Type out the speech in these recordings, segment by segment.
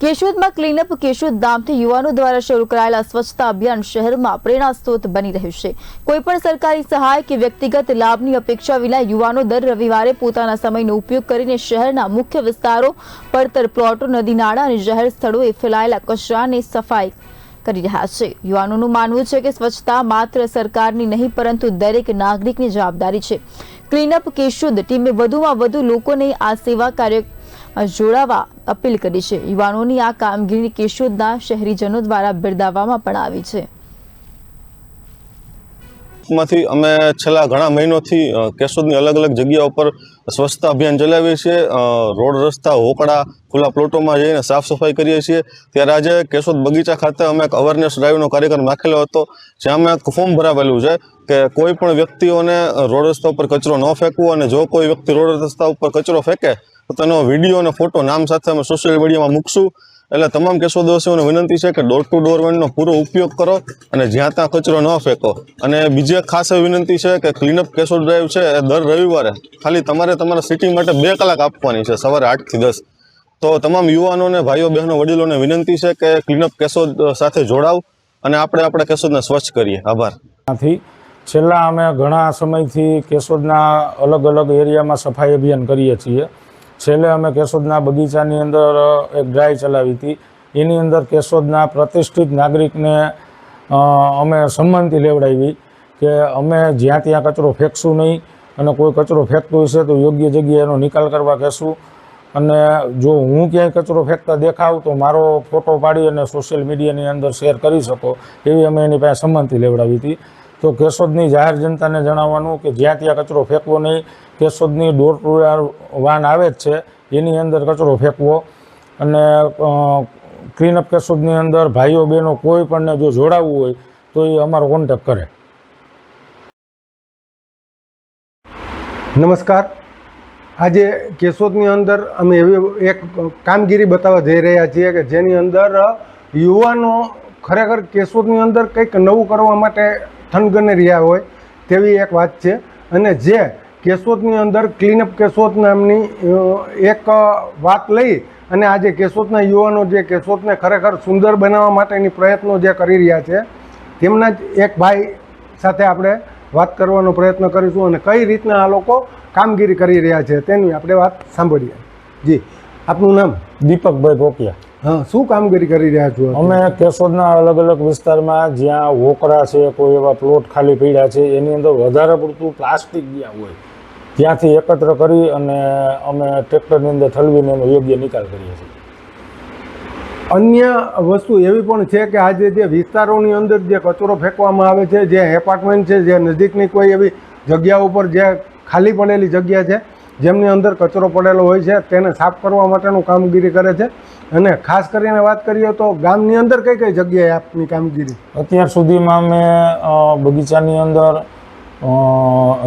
કેશોદમાં clean-up Keshod નામથી યુવાનો દ્વારા શરૂ કરાયેલા સ્વચ્છતા અભિયાન શહેરમાં પ્રેરણાસ્ત્રોત બની રહ્યું છે। કોઈપણ સરકારી સહાય કે વ્યક્તિગત લાભની અપેક્ષા વિના યુવાનો દર રવિવારે પોતાના સમયનો ઉપયોગ કરીને શહેરના મુખ્ય વિસ્તારો, પડતર પ્લોટો, નદી નાળા અને જાહેર સ્થળોએ ફેલાયેલા કચરાની સફાઈ કરી રહ્યા છે। યુવાનોનું માનવું છે કે સ્વચ્છતા માત્ર સરકારની નહીં પરંતુ દરેક નાગરિકની જવાબદારી છે। ક્લીનઅપ કેશોદ ટીમે વધુમાં વધુ લોકોને આ સેવા કાર્ય જોડાવા અપીલ કરી છે। યુવાનોની આ કામગીરી કેશોદના શહેરીજનો દ્વારા બિરદાવવામાં પણ આવી છે। માંથી અમે છેલ્લા ઘણા મહિનોથી કેશોદની અલગ અલગ જગ્યાઓ પર સ્વચ્છતા અભિયાન ચલાવીએ છીએ। રોડ રસ્તા, હોકળા, ખુલ્લા પ્લોટોમાં જઈને સાફ સફાઈ કરીએ છીએ। ત્યારે આજે કેશોદ બગીચા ખાતે અમે એક અવેરનેસ ડ્રાઈવનો કાર્યક્રમ રાખેલો હતો, જ્યાં અમે એક ફોર્મ ભરાવેલું છે કે કોઈ પણ વ્યક્તિઓને રોડ રસ્તા ઉપર કચરો ન ફેંકવો, અને જો કોઈ વ્યક્તિ રોડ રસ્તા ઉપર કચરો ફેંકે તો તેનો વિડીયો અને ફોટો નામ સાથે અમે સોશિયલ મીડિયામાં મૂકશું। એટલે તમામ કેશોદવાસીઓને વિનંતી છે કે ડોર ટુ ડોર વેનનો પૂરો ઉપયોગ કરો અને જ્યાં ત્યાં કચરો ન ફેંકો। અને બીજી એક ખાસ એવી વિનંતી છે કે ક્લીનઅપ કેશોદ ડ્રાઈવ છે એ દર રવિવારે ખાલી તમારે તમારા સિટી માટે 2 કલાક આપવાની છે, સવારે 8 થી 10। તો તમામ યુવાનોને, ભાઈઓ બહેનો, વડીલોને વિનંતી છે કે ક્લીનઅપ કેશોદ સાથે જોડાવ અને આપણે કેશોદને સ્વચ્છ કરીએ। આભાર। છેલ્લા અમે ઘણા સમયથી કેશોદના અલગ અલગ એરિયામાં સફાઈ અભિયાન કરીએ છીએ। છેલ્લે અમે કેશોદના બગીચાની અંદર એક ડ્રાઈવ ચલાવી હતી। એની અંદર કેશોદના પ્રતિષ્ઠિત નાગરિકને અમે સન્માનથી લેવડાવી કે અમે જ્યાં ત્યાં કચરો ફેંકશું નહીં, અને કોઈ કચરો ફેંકતો હશે તો યોગ્ય જગ્યાએ એનો નિકાલ કરવા કહેશું। અને જો હું ક્યાંય કચરો ફેંકતા દેખાવ તો મારો ફોટો પાડી અને સોશિયલ મીડિયાની અંદર શેર કરી શકો, એવી અમે એની પાસે સન્માનથી લેવડાવી હતી। તો કેશોદની જાહેર જનતાને જણાવવાનું કે જ્યાં ત્યાં કચરો ફેંકવો નહીં। કેશોદની ડોર ટુ ડોર વાન આવે જ છે, એની અંદર કચરો ફેંકવો। અને ક્લીનઅપ કેશોદની અંદર ભાઈઓ બહેનો કોઈ પણને જો જોડાવવું હોય તો એ અમારો કોન્ટેક્ટ કરે। નમસ્કાર। આજે કેશોદની અંદર અમે એવી એક કામગીરી બતાવવા જઈ રહ્યા છીએ કે જેની અંદર યુવાનો ખરેખર કેશોદની અંદર કંઈક નવું કરવા માટે થનગની રહ્યા હોય તેવી એક વાત છે। અને જે કેશોદની અંદર ક્લીનઅપ કેશોદ નામની એક વાત લઈ અને આજે કેશોદના યુવાનો જે કેશોદને ખરેખર સુંદર બનાવવા માટેની પ્રયત્નો જે કરી રહ્યા છે, તેમના જ એક ભાઈ સાથે આપણે વાત કરવાનો પ્રયત્ન કરીશું અને કઈ રીતના આ લોકો કામગીરી કરી રહ્યા છે તેની આપણે વાત સાંભળીએ। જી, આપનું નામ? દીપકભાઈ પોકિયા। હા, શું કામગીરી કરી રહ્યા છો? અમે કેશોદના અલગ અલગ વિસ્તારમાં જ્યાં હોકળા છે, કોઈ એવા પ્લોટ ખાલી પડ્યા છે, એની અંદર વધારે પડતું પ્લાસ્ટિક જ્યાં હોય ત્યાંથી એકત્ર કરી અને અમે ટ્રેક્ટરની અંદર ઠલવીને એનો યોગ્ય નિકાલ કરીએ છીએ। અન્ય વસ્તુ એવી પણ છે કે આજે જે વિસ્તારોની અંદર જે કચરો ફેંકવામાં આવે છે, જે એપાર્ટમેન્ટ છે, જે નજીકની કોઈ એવી જગ્યા ઉપર જે ખાલી પડેલી જગ્યા છે જેમની અંદર કચરો પડેલો હોય છે, તેને સાફ કરવા માટેનું કામગીરી કરે છે। અને ખાસ કરીને વાત કરીએ તો ગામની અંદર કઈ કઈ જગ્યાએ આપની કામગીરી? અત્યાર સુધીમાં અમે બગીચાની અંદર,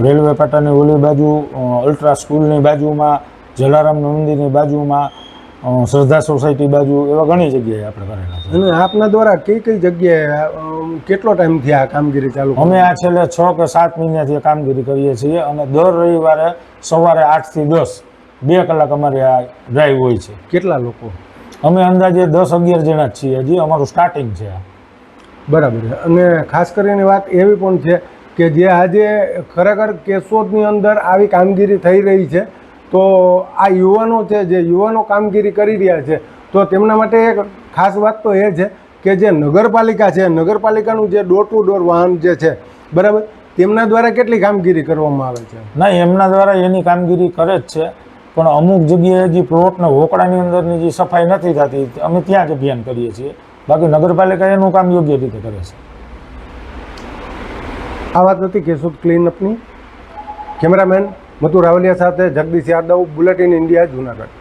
રેલવે પાટાની ઓલી બાજુ, અલ્ટ્રા સ્કૂલની બાજુમાં, જલારામ મંદિરની બાજુમાં, શ્રદ્ધા સોસાયટી બાજુ, એવા ઘણી જગ્યાએ આપણે કરેલા છે। અને આપના દ્વારા કઈ કઈ જગ્યાએ કેટલો ટાઈમથી આ કામગીરી ચાલુ? અમે આ છેલ્લે 6 કે 7 મહિનાથી આ કામગીરી કરીએ છીએ અને દર રવિવારે સવારે 8 થી 10 2 કલાક અમારી આ ડ્રાઈવ હોય છે। કેટલા લોકો? અમે અંદાજે 10-11 જણા જ છીએ, હજી અમારું સ્ટાર્ટિંગ છે આ। બરાબર છે। અને ખાસ કરીને વાત એવી પણ છે કે જે આજે ખરેખર કેશોદની અંદર આવી કામગીરી થઈ રહી છે, તો આ યુવાનો છે, જે યુવાનો કામગીરી કરી રહ્યા છે, તો તેમના માટે એક ખાસ વાત તો એ છે કે જે નગરપાલિકા છે, નગરપાલિકાનું જે ડોર ટુ ડોર વાહન જે છે, બરાબર, તેમના દ્વારા કેટલી કામગીરી કરવામાં આવે છે? ના, એમના દ્વારા એની કામગીરી કરે જ છે, પણ અમુક જગ્યાએ જે પ્લોટ ને હોકળાની અંદરની જે સફાઈ નથી થતી, અમે ત્યાં જ અભિયાન કરીએ છીએ। બાકી નગરપાલિકા એનું કામ યોગ્ય રીતે કરે છે। આ વાત હતી કેશોદ ક્લીનઅપની। કેમેરામેન મથુર રાવલિયા સાથે જગદીશ યાદવ, બુલેટિન ઇન્ડિયા, જૂનાગઢ।